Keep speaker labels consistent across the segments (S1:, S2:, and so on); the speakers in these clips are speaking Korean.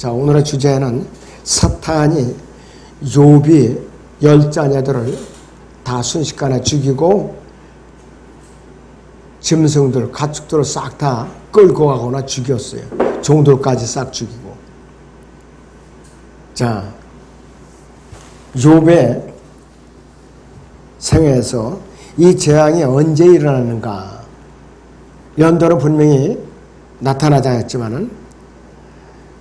S1: 자, 오늘의 주제는 사탄이 욥이 10자녀들을 다 순식간에 죽이고 짐승들, 가축들을 싹 다 끌고 가거나 죽였어요. 종들까지 싹 죽이고. 자, 욥의 생애에서 이 재앙이 언제 일어나는가? 연도는 분명히 나타나지 않았지만은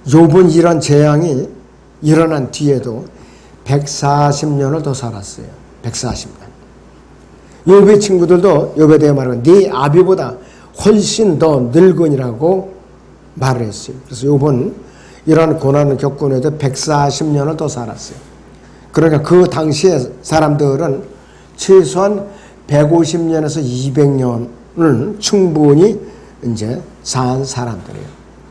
S1: 욥은 이런 재앙이 일어난 뒤에도 140년을 더 살았어요. 140년. 욥의 친구들도 욥에 대해 말하고 네 아비보다 훨씬 더 늙은이라고 말을 했어요. 그래서 욥은 이런 고난을 겪고 나도 140년을 더 살았어요. 그러니까 그 당시에 사람들은 최소한 150년에서 200년을 충분히 이제 산 사람들이에요.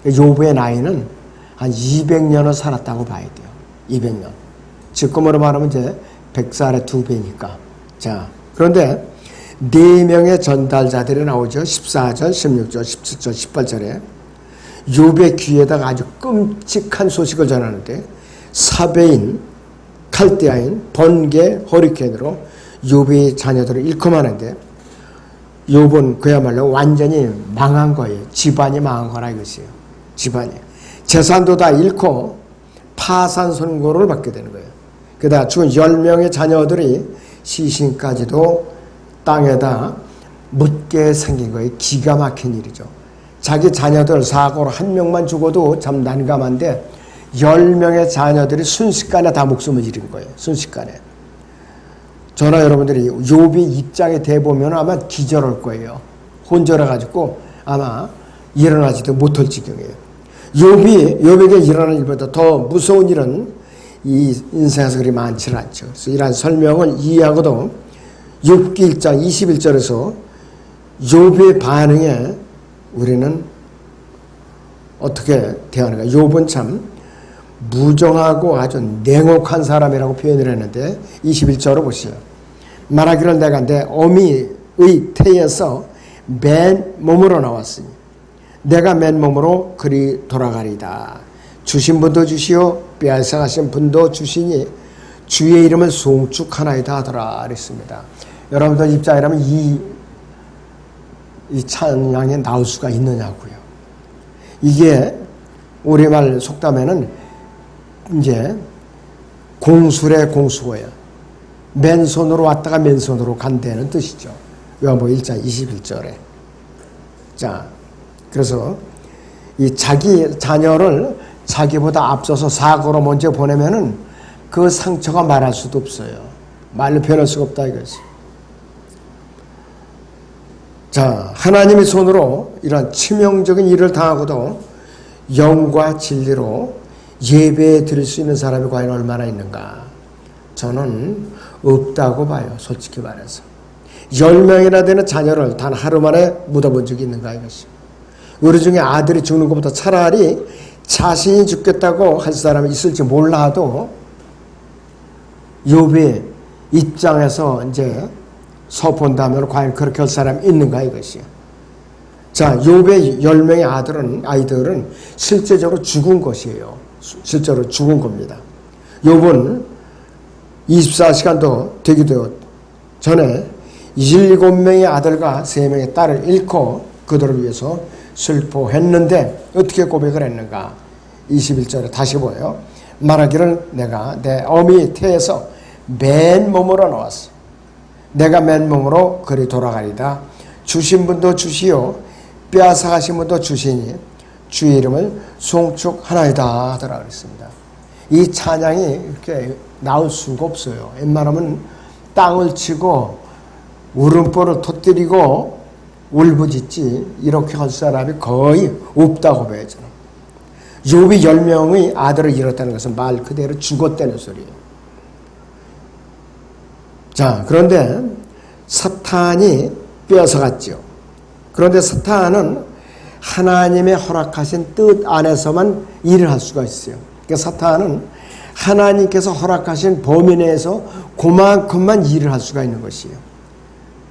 S1: 욥의 나이는 한 200년을 살았다고 봐야 돼요. 200년. 지금으로 말하면 이제 100살의 2배니까. 자, 그런데 4명의 전달자들이 나오죠. 14절, 16절, 17절, 18절에 욥의 귀에다가 아주 끔찍한 소식을 전하는데 사베인, 칼데아인, 번개, 허리케인으로 욥의 자녀들을 일컬어하는데 욥은 그야말로 완전히 망한 거예요. 집안이 망한 거라 이것이에요. 집안이. 재산도 다 잃고 파산 선고를 받게 되는 거예요. 게다가 죽은 10명의 자녀들이 시신까지도 땅에다 묻게 생긴 거예요. 기가 막힌 일이죠. 자기 자녀들 사고로 한 명만 죽어도 참 난감한데 10명의 자녀들이 순식간에 다 목숨을 잃은 거예요. 순식간에. 저나 여러분들이 욥의 입장에 대보면 아마 기절할 거예요. 혼절해가지고 아마 일어나지도 못할 지경이에요. 욥에게 일어나는 일보다 더 무서운 일은 이 인생에서 그리 많지 않죠. 그래서 이러한 설명을 이해하고도 욥기 1장 21절에서 욥의 반응에 우리는 어떻게 대하는가. 욥은 참 무정하고 아주 냉혹한 사람이라고 표현을 했는데 21절을 보시죠. 말하기를 내가 내 어미의 태에서 맨 몸으로 나왔으니 내가 맨 몸으로 그리 돌아가리다. 주신 분도 주시오 빼앗아가신 분도 주시니 주의 이름을 송축하나이다 하더라 그랬습니다. 여러분들 입장이라면 이 찬양이 나올 수가 있느냐고요. 이게 우리말 속담에는 이제 공술의 공수어예요. 맨손으로 왔다가 맨손으로 간다는 뜻이죠. 요한복음 1장 21절에. 자, 그래서 이 자기 자녀를 자기보다 앞서서 사고로 먼저 보내면은 그 상처가 말할 수도 없어요. 말로 표현할 수가 없다 이거지. 자, 하나님의 손으로 이런 치명적인 일을 당하고도 영과 진리로 예배에 드릴 수 있는 사람이 과연 얼마나 있는가? 저는 없다고 봐요. 솔직히 말해서. 10명이나 되는 자녀를 단 하루 만에 묻어본 적이 있는가 이것이. 우리 중에 아들이 죽는 것보다 차라리 자신이 죽겠다고 할 사람이 있을지 몰라도 욥의 입장에서 이제 서본다면 과연 그렇게 할 사람이 있는가 이것이요. 자, 욥의 10명의 아이들은 실제적으로 죽은 것이에요. 실제로 죽은 겁니다. 욥은 24시간도 되기도 전에 7명의 아들과 3명의 딸을 잃고 그들을 위해서 슬퍼했는데 어떻게 고백을 했는가? 21절에 다시 보여요. 말하기를 내가 내 어미 태에서 맨 몸으로 나왔어. 내가 맨 몸으로 그리 돌아가리다. 주신 분도 주시오 빼앗아가신 분도 주시니 주의 이름을 송축하나이다 하더라 그랬습니다. 이 찬양이 이렇게 나올 수가 없어요. 웬만하면 땅을 치고 울음보를 터뜨리고 울부짖지 이렇게 할 사람이 거의 없다고 봐야죠. 욥이 10명의 아들을 잃었다는 것은 말 그대로 죽었다는 소리예요. 자, 그런데 사탄이 빼앗아갔죠. 그런데 사탄은 하나님의 허락하신 뜻 안에서만 일을 할 수가 있어요. 그러니까 사탄은 하나님께서 허락하신 범위 내에서 그만큼만 일을 할 수가 있는 것이에요.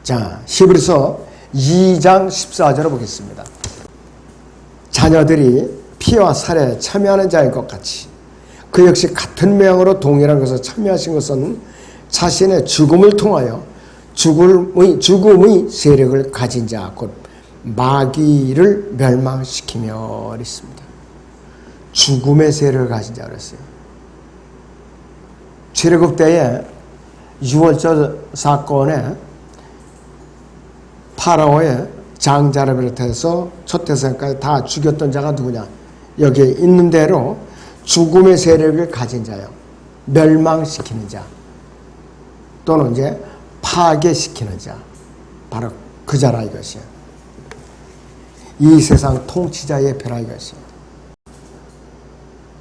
S1: 자, 히브리서 2장 14절을 보겠습니다. 자녀들이 피와 살에 참여하는 자인 것 같이 그 역시 같은 명으로 동일한 것을 참여하신 것은 자신의 죽음을 통하여 죽음의 세력을 가진 자 곧 마귀를 멸망시키며 그랬습니다. 죽음의 세력을 가진 자 그랬어요. 출애굽 때에 6월절 사건에 파라오의 장자를 비롯해서 초태생까지 다 죽였던 자가 누구냐? 여기에 있는 대로 죽음의 세력을 가진 자요. 멸망시키는 자. 또는 이제 파괴시키는 자. 바로 그 자라 이것이에요. 이 세상 통치자의 표라 이것이에요.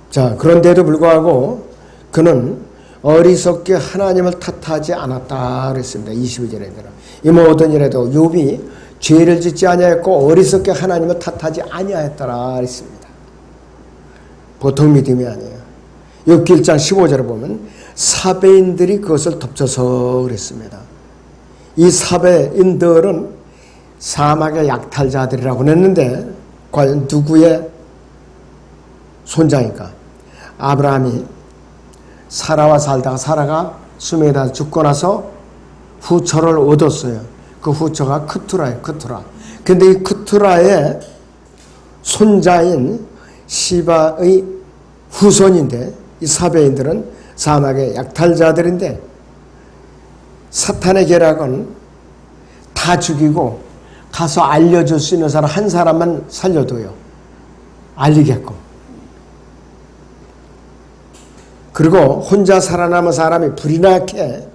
S1: 자, 그런데도 불구하고 그는 어리석게 하나님을 탓하지 않았다 그랬습니다. 22절에 이 모든 일에도 욥이 죄를 짓지 아니하였고 어리석게 하나님을 탓하지 아니하였더라 그랬습니다. 보통 믿음이 아니에요. 욥기 1장 15절에 보면 사배인들이 그것을 덮쳐서 그랬습니다. 이 사배인들은 사막의 약탈자들이라고 했는데 과연 누구의 손자니까? 아브라함이 사라와 살다가 사라가 수명에 다 죽고 나서 후처를 얻었어요. 그 후처가 크투라예요. 크투라. 근데 이 크투라의 손자인 시바의 후손인데 이 사베인들은 사막의 약탈자들인데 사탄의 계략은 다 죽이고 가서 알려줄 수 있는 사람 한 사람만 살려둬요. 알리게끔. 그리고 혼자 살아남은 사람이 불이 나게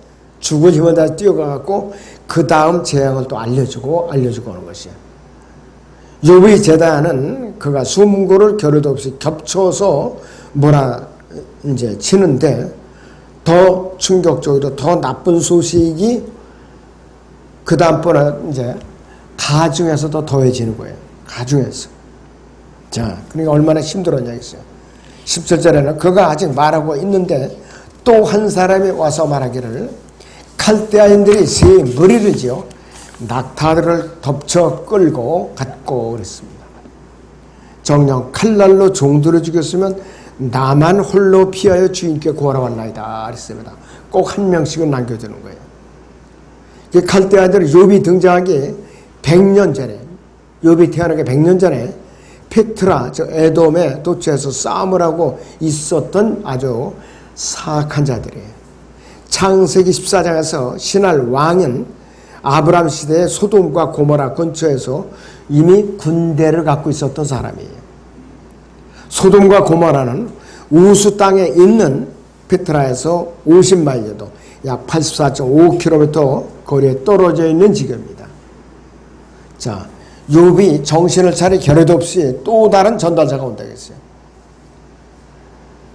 S1: 죽을 힘을 다 뛰어가갖고 그 다음 재앙을 또 알려주고 하는 것이에요. 욥의 제단은 그가 숨고를 겨를도 없이 겹쳐서 이제 치는데 더 충격적으로 더 나쁜 소식이 그 다음번에 이제 가중에서 더 더해지는 거예요. 가중에서. 자, 그러니까 얼마나 힘들었냐겠어요. 17절에는 그가 아직 말하고 있는데 또 한 사람이 와서 말하기를 칼데아인들이 새 머리를 지어 낙타들을 덮쳐 끌고 갔고 그랬습니다. 정녕 칼날로 종들을 죽였으면 나만 홀로 피하여 주인께 구하러 왔나이다 그랬습니다. 꼭 한 명씩은 남겨두는 거예요. 칼데아인들은 욥이 등장하기 100년 전에 욥이 태어나기 100년 전에 페트라 저 에돔에 도처에서 싸움을 하고 있었던 아주 사악한 자들이에요. 창세기 14장에서 신할 왕은 아브라함 시대의 소돔과 고모라 근처에서 이미 군대를 갖고 있었던 사람이에요. 소돔과 고모라는 우수 땅에 있는 페트라에서 50마일 정도 약 84.5km 거리에 떨어져 있는 지역입니다. 자, 욥이 정신을 차릴 겨를도 없이 또 다른 전달자가 온다고 했어요.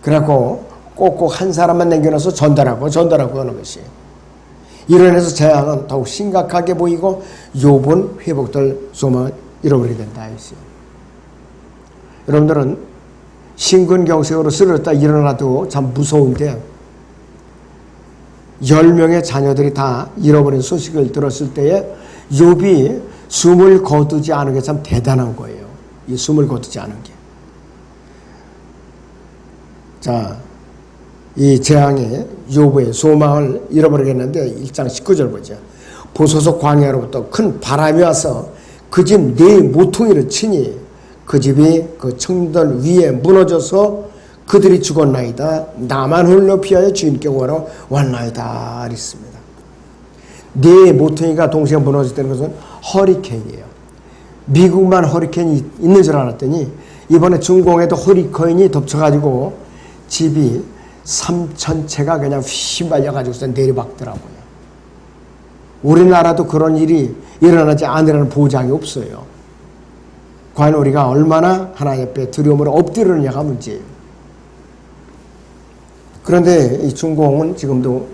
S1: 그래갖고 꼭꼭 한 사람만 남겨놔서 전달하고 하는 것이에요. 이로 인해서 재앙은 더욱 심각하게 보이고 욥은 회복될 소망을 잃어버리게 된다 했어요. 여러분들은 심근경색으로 쓰러졌다 일어나도 참 무서운데 10명의 자녀들이 다 잃어버린 소식을 들었을 때에 욥이 숨을 거두지 않은 게 참 대단한 거예요. 이 숨을 거두지 않은 게. 자, 이 재앙이 욥의 소망을 잃어버리겠는데 1장 19절 보죠. 보소서 광야로부터 큰 바람이 와서 그 집 네 모퉁이를 치니 그 집이 그 청들 위에 무너져서 그들이 죽었나이다. 나만 홀로 피하여 주인께 구하러 왔나이다. 그랬습니다. 네 모퉁이가 동시에 무너졌다는 것은 허리케인이에요. 미국만 허리케인이 있는 줄 알았더니 이번에 중공에도 허리케인이 덮쳐가지고 집이 3,000채가 그냥 휘말려가지고서 내리박더라고요. 우리나라도 그런 일이 일어나지 않으라는 보장이 없어요. 과연 우리가 얼마나 하나님 앞에 두려움으로 엎드리느냐가 문제예요. 그런데 이 중공은 지금도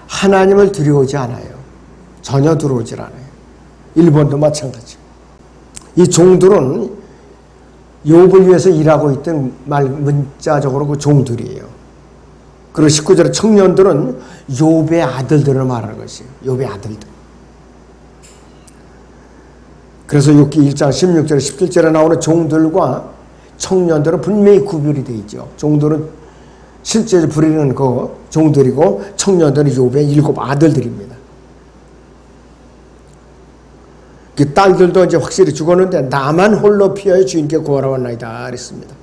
S1: 하나님을 두려워하지 않아요. 전혀 들어오질 않아요. 일본도 마찬가지. 이 종들은 욥을 위해서 일하고 있던 문자적으로 그 종들이에요. 그리고 19절에 청년들은 욥의 아들들을 말하는 것이에요. 욥의 아들들. 그래서 욥기 1장 16절에 17절에 나오는 종들과 청년들은 분명히 구별이 되어 있죠. 종들은 실제 부리는 그 종들이고 청년들은 욥의 7 아들들입니다. 그 딸들도 이제 확실히 죽었는데 나만 홀로 피하여 주인께 구하러왔나이다 그랬습니다.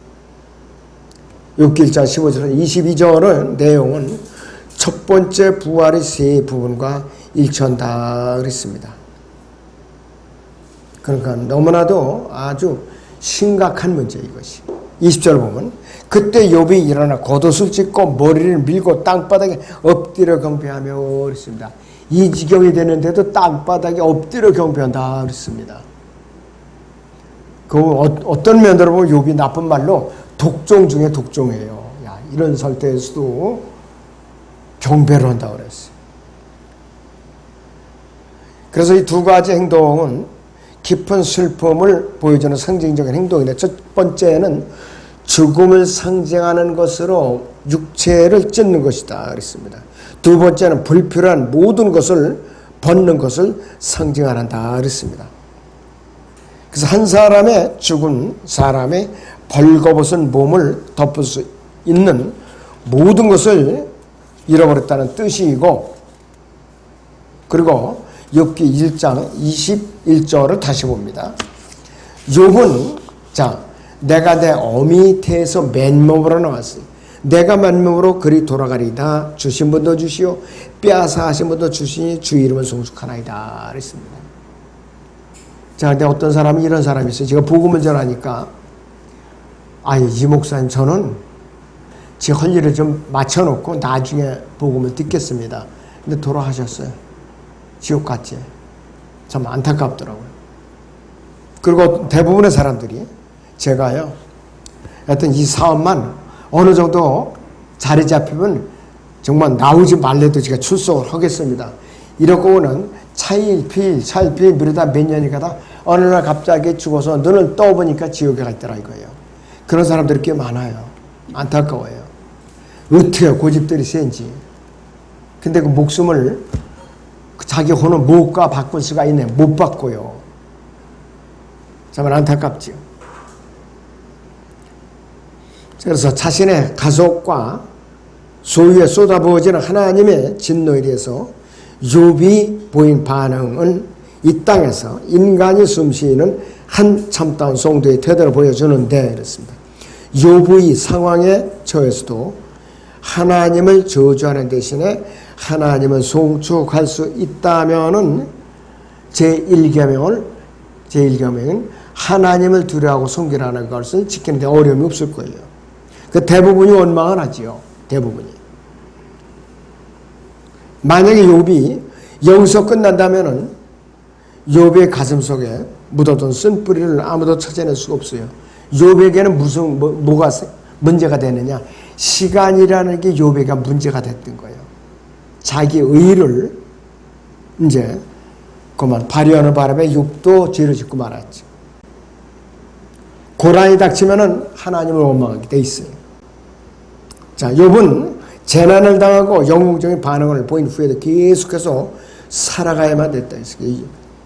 S1: 욥기 1장 15절 22절은 내용은 첫 번째 부활의 세 부분과 일치한다 그랬습니다. 그러니까 너무나도 아주 심각한 문제 이것이. 20절 보면 그때 욥이 일어나 겉옷을 찢고 머리를 밀고 땅바닥에 엎드려 경배하며 그랬습니다. 이 지경이 되는데도 땅바닥에 엎드려 경배한다 그랬습니다. 그 어떤 면으로 보면 욥이 나쁜 말로 독종 중에 독종이에요. 야, 이런 상태에서도 경배를 한다고 그랬어요. 그래서 이 두 가지 행동은 깊은 슬픔을 보여주는 상징적인 행동인데 첫 번째는 죽음을 상징하는 것으로 육체를 찢는 것이다 그랬습니다. 두 번째는 불필요한 모든 것을 벗는 것을 상징한다 그랬습니다. 그래서 한 사람의 죽은 사람의 벌거벗은 몸을 덮을 수 있는 모든 것을 잃어버렸다는 뜻이고, 그리고 욥기 1장 21절을 다시 봅니다. 욥은 내가 내 어미 태에서 맨몸으로 나왔으니 내가 맨몸으로 그리 돌아가리이다. 주신 분도 주시오 빼앗아 하신 분도 주시니 주 이름은 성숙하나이다 그랬습니다. 근데 어떤 사람이 이런 사람이 있어요. 제가 복음을 전하니까 이 목사님 저는 제 할 일을 좀 맞춰놓고 나중에 복음을 듣겠습니다. 근데 돌아가셨어요. 지옥 갔지. 참 안타깝더라고요. 그리고 대부분의 사람들이 제가요, 하여튼 이 사업만 어느 정도 자리 잡히면 정말 나오지 말래도 제가 출석을 하겠습니다. 이러고는 차일피일 미루다 몇 년이 가다 어느 날 갑자기 죽어서 눈을 떠보니까 지옥에 가 있더라 이거예요. 그런 사람들이 꽤 많아요. 안타까워요. 어떻게 고집들이 센지. 근데 그 목숨을 자기 혼은 못가 바꿀 수가 있네. 못 바꿔요. 정말 안타깝죠. 그래서 자신의 가족과 소유에 쏟아부어지는 하나님의 진노에 대해서 욥이 보인 반응은 이 땅에서 인간이 숨쉬는 한 참다운 성도의 태도를 보여주는데 그렇습니다. 욥의 상황에 처해서도 하나님을 저주하는 대신에 하나님을 송축할 수 있다면은 제1계명은 하나님을 두려워하고 섬기라는 것을 지키는데 어려움이 없을 거예요. 그 대부분이 원망을 하지요. 대부분이. 만약에 욥이 여기서 끝난다면은 욥의 가슴 속에 묻어둔 쓴뿌리를 아무도 찾아낼 수가 없어요. 욥에게는 무슨 뭐가 문제가 되느냐? 시간이라는 게 욥에게 문제가 됐던 거예요. 자기 의를 이제 그만 발휘하는 바람에 욥도 죄를 짓고 말았죠. 고난이 닥치면은 하나님을 원망하게 돼 있어요. 욥은 재난을 당하고 영웅적인 반응을 보인 후에도 계속해서 살아가야만 됐다.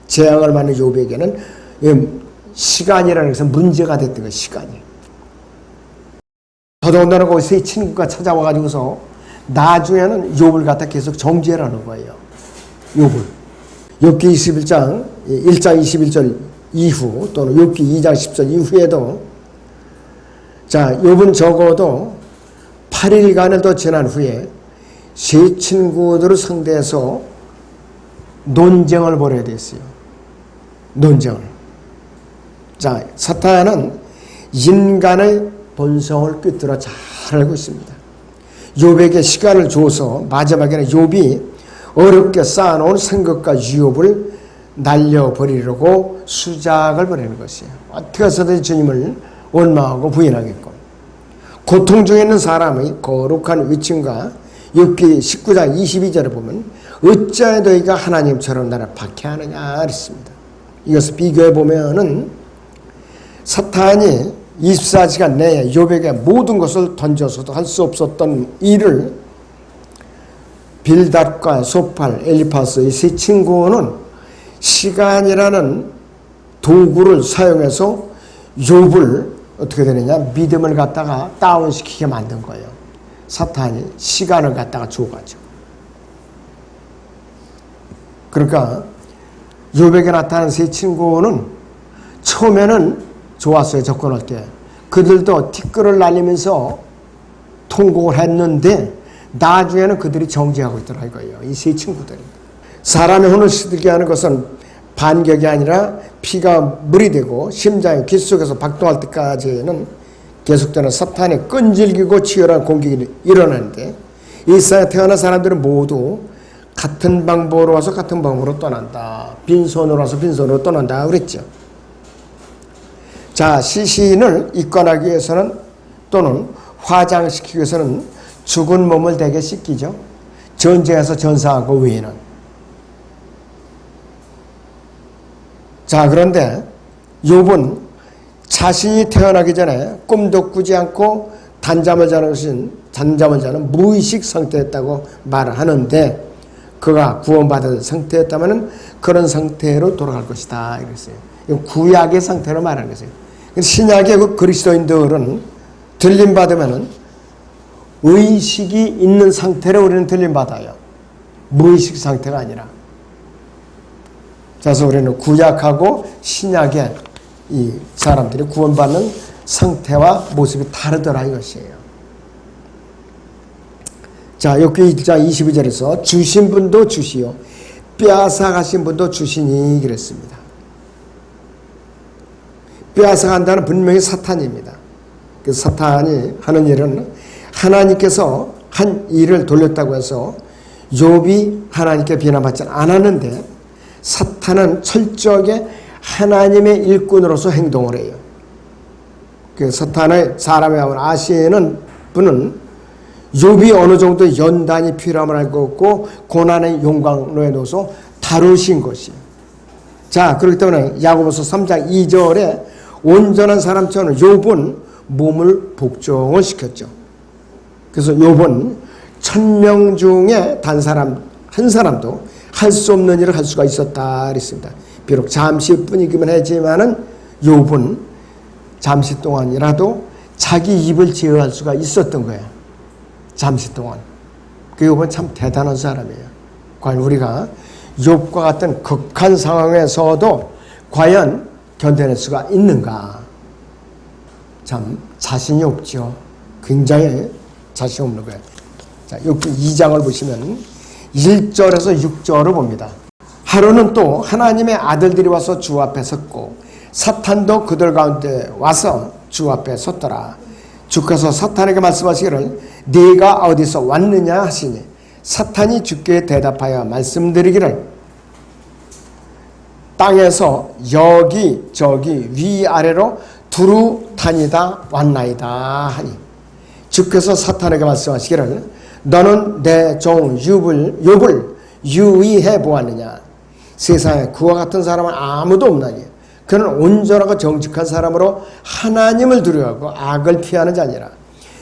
S1: 재앙을 받는 욥에게는 시간이라는 것은 문제가 됐던 거예요. 시간이. 더더군다나 거기 세 친구가 찾아와가지고서 나중에는 욥을 갖다 계속 정죄라는 거예요. 욥을. 욥기 21장 21절 이후 또는 욥기 2장 10절 이후에도 욥은 적어도 8일간을 더 지난 후에 세 친구들을 상대해서 논쟁을 벌여야 됐어요. 논쟁을. 사탄은 인간의 본성을 꿰뚫어 잘 알고 있습니다. 욥에게 시간을 줘서 마지막에는 욥이 어렵게 쌓아놓은 생각과 유혹을 날려버리려고 수작을 벌이는 것이에요. 어떻게 해서든 주님을 원망하고 부인하겠고, 고통 중에 있는 사람의 거룩한 위층과 욥기 19장 22절에 보면 어찌하여 너희가 하나님처럼 나를 박해하느냐 그랬습니다. 이것을 비교해 보면은 사탄이 24시간 내에 욥에게 모든 것을 던져서도 할 수 없었던 일을 빌닷과 소팔, 엘리파스의 세 친구는 시간이라는 도구를 사용해서 욥을 어떻게 되느냐? 믿음을 갖다가 다운시키게 만든 거예요. 사탄이 시간을 갖다가 줘가지고. 그러니까 욥에게 나타난 세 친구는 처음에는 좋았어요. 접근할 때. 그들도 티끌을 날리면서 통곡을 했는데 나중에는 그들이 정지하고 있더라 이거예요. 이 세 친구들이. 사람의 혼을 시들게 하는 것은 반격이 아니라 피가 물이 되고 심장이 귓 속에서 박동할 때까지는 계속되는 사탄의 끈질기고 치열한 공격이 일어나는데 이 세상에 태어난 사람들은 모두 같은 방법으로 와서 같은 방법으로 떠난다. 빈손으로 와서 빈손으로 떠난다 그랬죠. 자, 시신을 입관하기 위해서는 또는 화장시키기 위해서는 죽은 몸을 대게 씻기죠. 전쟁에서 전사하고 외에는. 자, 그런데 욥은 자신이 태어나기 전에 꿈도 꾸지 않고 단잠을 자는 무의식 상태였다고 말을 하는데 그가 구원받은 상태였다면 그런 상태로 돌아갈 것이다. 이랬어요. 구약의 상태로 말하는 것이에요. 신약의 그 그리스도인들은 들림받으면 의식이 있는 상태로 우리는 들림받아요. 무의식 상태가 아니라. 그래서 우리는 구약하고 신약의 이 사람들이 구원받는 상태와 모습이 다르더라 이것이에요. 자, 여기 1장 22절에서 주신 분도 주시요 빼앗아 가신 분도 주시니 그랬습니다. 빼앗아 간다는 분명히 사탄입니다. 그 사탄이 하는 일은 하나님께서 한 일을 돌렸다고 해서 욥이 하나님께 비난받지 않았는데 사탄은 철저하게 하나님의 일꾼으로서 행동을 해요. 그 사탄의 사람의 마음을 아시는 분은 욥이 어느 정도 연단이 필요함을 알고 있고 고난의 용광로에 넣어서 다루신 것이에요. 자, 그렇기 때문에 야고보서 3장 2절에 온전한 사람처럼 욥은 몸을 복종을 시켰죠. 그래서 욥은 1000명 중에 단 사람 한 사람도 할 수 없는 일을 할 수가 있었다 그랬습니다. 비록 잠시뿐이기만 하지만은 욥은 잠시 동안이라도 자기 입을 제어할 수가 있었던 거예요. 잠시 동안. 그 욥은 참 대단한 사람이에요. 과연 우리가 욥과 같은 극한 상황에서도 과연 견뎌낼 수가 있는가? 참 자신이 없죠. 굉장히 자신 없는 거예요. 자, 여기 2장을 보시면 1절에서 6절을 봅니다. 하루는 또 하나님의 아들들이 와서 주 앞에 섰고 사탄도 그들 가운데 와서 주 앞에 섰더라. 주께서 사탄에게 말씀하시기를 네가 어디서 왔느냐 하시니 사탄이 주께 대답하여 말씀드리기를 땅에서 여기 저기 위아래로 두루 다니다 왔나이다 하니 주께서 사탄에게 말씀하시기를 너는 내 종 욥을 유의해 보았느냐. 세상에 그와 같은 사람은 아무도 없나니 그는 온전하고 정직한 사람으로 하나님을 두려워하고 악을 피하는 자니라.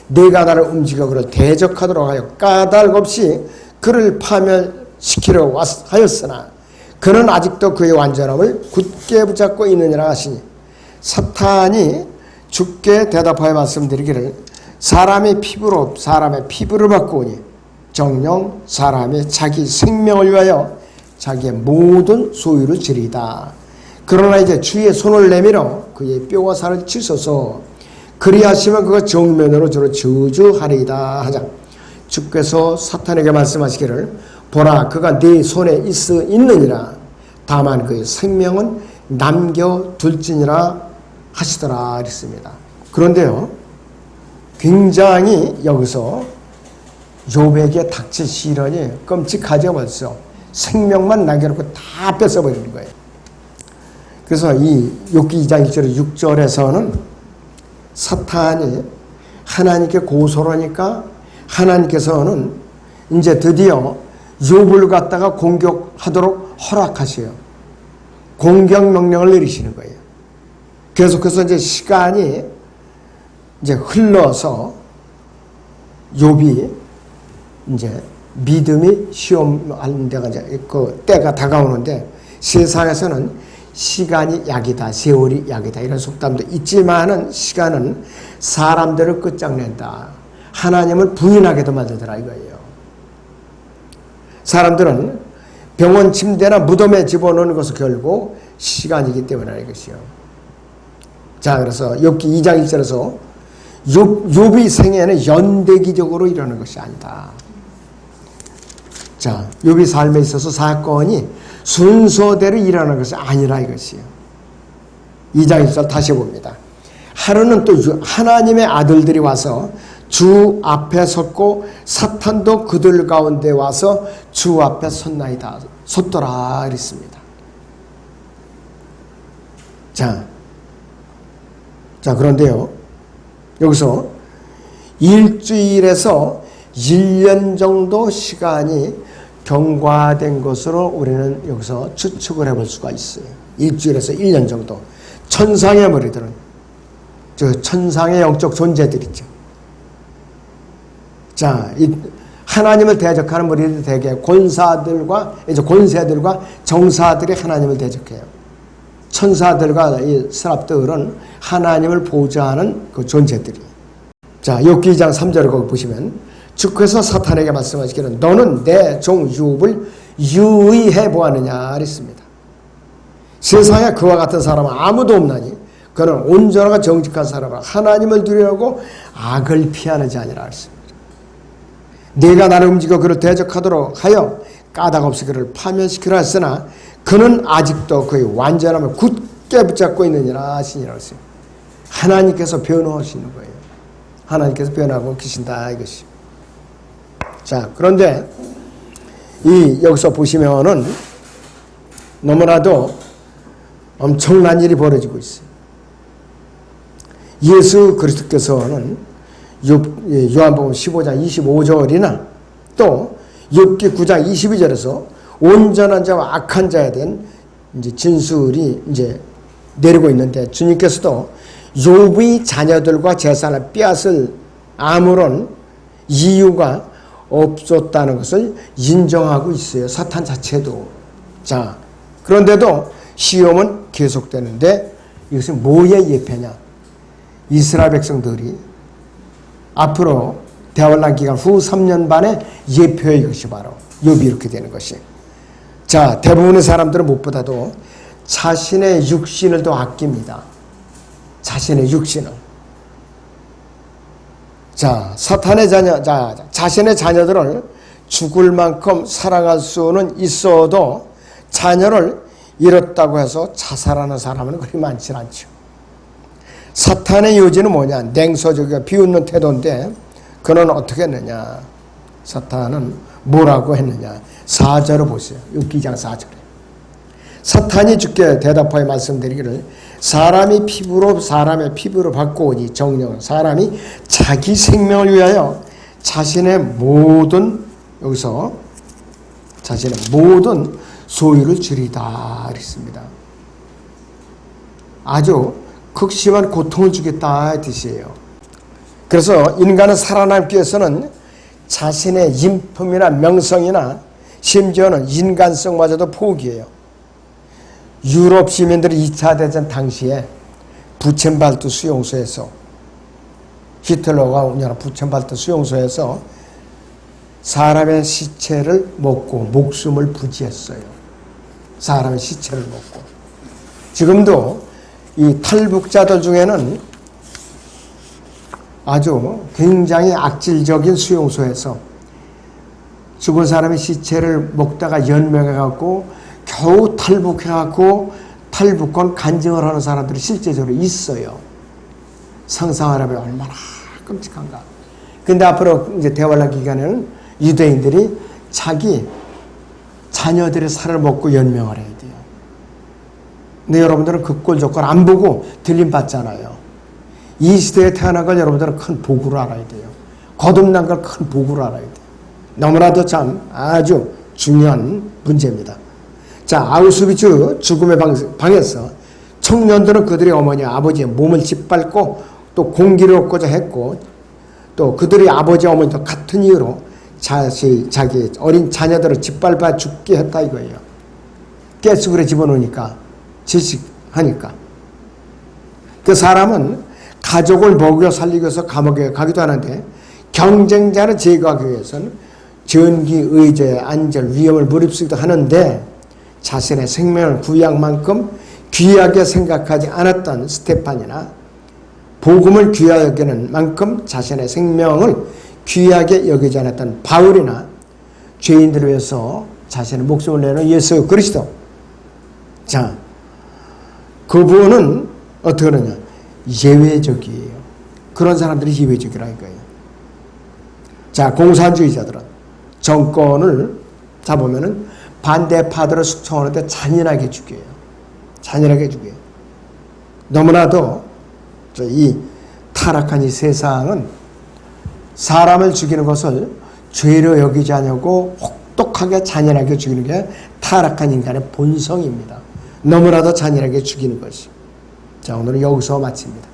S1: 내가 나를 움직여 그를 대적하도록 하여 까닭 없이 그를 파멸시키려 하였으나 그는 아직도 그의 완전함을 굳게 붙잡고 있느니라 하시니 사탄이 주께 대답하여 말씀드리기를 사람의 피부로 사람의 피부를 바꾸오니 정녕 사람이 자기 생명을 위하여 자기의 모든 소유를 지리이다. 그러나 이제 주의 손을 내밀어 그의 뼈와 살을 찢어서 그리하시면 그가 정면으로 저를 저주하리이다 하자 주께서 사탄에게 말씀하시기를 보라 그가 네 손에 있느니라. 다만 그의 생명은 남겨둘지니라 하시더라 그랬습니다. 그런데요, 굉장히 여기서 욥에게 닥친 시련이 끔찍하죠. 벌써 생명만 남겨놓고 다 뺏어버리는 거예요. 그래서 이 욥기 2장 1절 6절에서는 사탄이 하나님께 고소를 하니까 하나님께서는 이제 드디어 욥을 갖다가 공격하도록 허락하셔요. 공격 명령을 내리시는 거예요. 계속해서 이제 시간이 이제 흘러서 욥이 이제 믿음이 시험하는 데가 이제 그 때가 다가오는데 세상에서는 시간이 약이다, 세월이 약이다 이런 속담도 있지만은 시간은 사람들을 끝장낸다. 하나님을 부인하게도 만들더라 이거예요. 사람들은 병원 침대나 무덤에 집어넣는 것은 결국 시간이기 때문이라 이것이요. 자, 그래서 욥기 2장 1절에서 욥의 생애는 연대기적으로 일어나는 것이 아니다. 자, 욥의 삶에 있어서 사건이 순서대로 일어나는 것이 아니라 이것이요. 2장 1절 다시 봅니다. 하루는 또 하나님의 아들들이 와서 주 앞에 섰고 사탄도 그들 가운데 와서 주 앞에 섰나이다. 섰더라 그랬습니다. 자, 그런데요. 여기서 일주일에서 1년 정도 시간이 경과된 것으로 우리는 여기서 추측을 해볼 수가 있어요. 일주일에서 1년 정도. 천상의 머리들은, 천상의 영적 존재들이죠. 자, 이 하나님을 대적하는 머리들 대개 권세들과 정사들이 하나님을 대적해요. 천사들과 이 스랍들은 하나님을 보좌하는 그 존재들이. 자, 욥기 2장 3절을 거기 보시면 주께서 사탄에게 말씀하시기를 너는 내 종 욥을 유의해 보았느냐 그랬습니다. 세상에 그와 같은 사람은 아무도 없나니 그는 온전하고 정직한 사람은 하나님을 두려워하고 악을 피하는 자니라 그랬습니다. 네가 나를 움직여 그를 대적하도록 하여 까닭 없이 그를 파면시키라 했으나 그는 아직도 그의 완전함을 굳게 붙잡고 있느니라 하시니라 했습니다. 하나님께서 변호하시는 거예요. 하나님께서 변호하고 계신다 이것이. 자, 그런데 여기서 보시면은 너무나도 엄청난 일이 벌어지고 있어요. 예수 그리스도께서는 요한복음 15장 25절이나 또 욥기 9장 22절에서 온전한 자와 악한 자에 대한 이제 진술이 이제 내리고 있는데 주님께서도 욥의 자녀들과 재산을 빼앗을 아무런 이유가 없었다는 것을 인정하고 있어요. 사탄 자체도. 자, 그런데도 시험은 계속되는데 이것은 뭐의 예표냐? 이스라엘 백성들이 앞으로 대환란 기간 후 3년 반의 예표의 이것이 바로 욥이 이렇게 되는 것이. 자, 대부분의 사람들은 무엇보다도 자신의 육신을 더 아낍니다. 자신의 육신을. 자, 사탄의 자신의 자녀들을 죽을 만큼 사랑할 수는 있어도 자녀를 잃었다고 해서 자살하는 사람은 그렇게 많지 않죠. 사탄의 요지는 뭐냐? 냉소적이고 비웃는 태도인데 그는 어떻게 했느냐? 사탄은 뭐라고 했느냐? 4절을 보세요. 6기장 4절에. 사탄이 주께 대답하여 말씀드리기를 사람의 피부로 바꾸오니 정령 사람이 자기 생명을 위하여 자신의 모든 소유를 주리다 그랬습니다. 아주 극심한 고통을 주겠다 뜻이에요. 그래서 인간은 살아남기 위해서는 자신의 인품이나 명성이나 심지어는 인간성마저도 포기해요. 유럽 시민들이 2차 대전 당시에 부첸발트 수용소에서 히틀러가 운영하는 부첸발트 수용소에서 사람의 시체를 먹고 목숨을 부지했어요. 사람의 시체를 먹고. 지금도 이 탈북자들 중에는 아주 굉장히 악질적인 수용소에서 죽은 사람의 시체를 먹다가 연명해갖고 겨우 탈북해갖고 탈북권 간증을 하는 사람들이 실제적으로 있어요. 상상하라면 얼마나 끔찍한가. 근데 앞으로 이제 대환란 기간에는 유대인들이 자기 자녀들의 살을 먹고 연명을 해야 돼요. 근데 여러분들은 그 꼴 조건 안 보고 들림 받잖아요. 이 시대에 태어난 걸 여러분들은 큰 복으로 알아야 돼요. 거듭난 걸 큰 복으로 알아야 돼요. 너무나도 참 아주 중요한 문제입니다. 자, 아우슈비츠 죽음의 방에서 청년들은 그들의 어머니, 아버지의 몸을 짓밟고 또 공기를 얻고자 했고 또 그들의 아버지, 어머니도 같은 이유로 자기 어린 자녀들을 짓밟아 죽게 했다 이거예요. 가스불에 집어넣으니까 질식하니까. 그 사람은 가족을 먹여 살리기 위해서 감옥에 가기도 하는데 경쟁자를 제거하기 위해서는 전기, 의제, 안절, 위험을 무릅쓰기도 하는데 자신의 생명을 구약 만큼 귀하게 생각하지 않았던 스테판이나 복음을 귀하게 여기는 만큼 자신의 생명을 귀하게 여기지 않았던 바울이나 죄인들을 위해서 자신의 목숨을 내는 예수 그리스도. 자, 그분은 어떻게 하느냐? 예외적이에요. 그런 사람들이 예외적이라니까요. 자, 공산주의자들은 정권을 잡으면은 반대파들을 숙청하는데 잔인하게 죽여요. 잔인하게 죽여요. 너무나도 이 타락한 이 세상은 사람을 죽이는 것을 죄로 여기지 않냐고 혹독하게 잔인하게 죽이는 게 타락한 인간의 본성입니다. 너무나도 잔인하게 죽이는 것이. 자, 오늘은 여기서 마칩니다.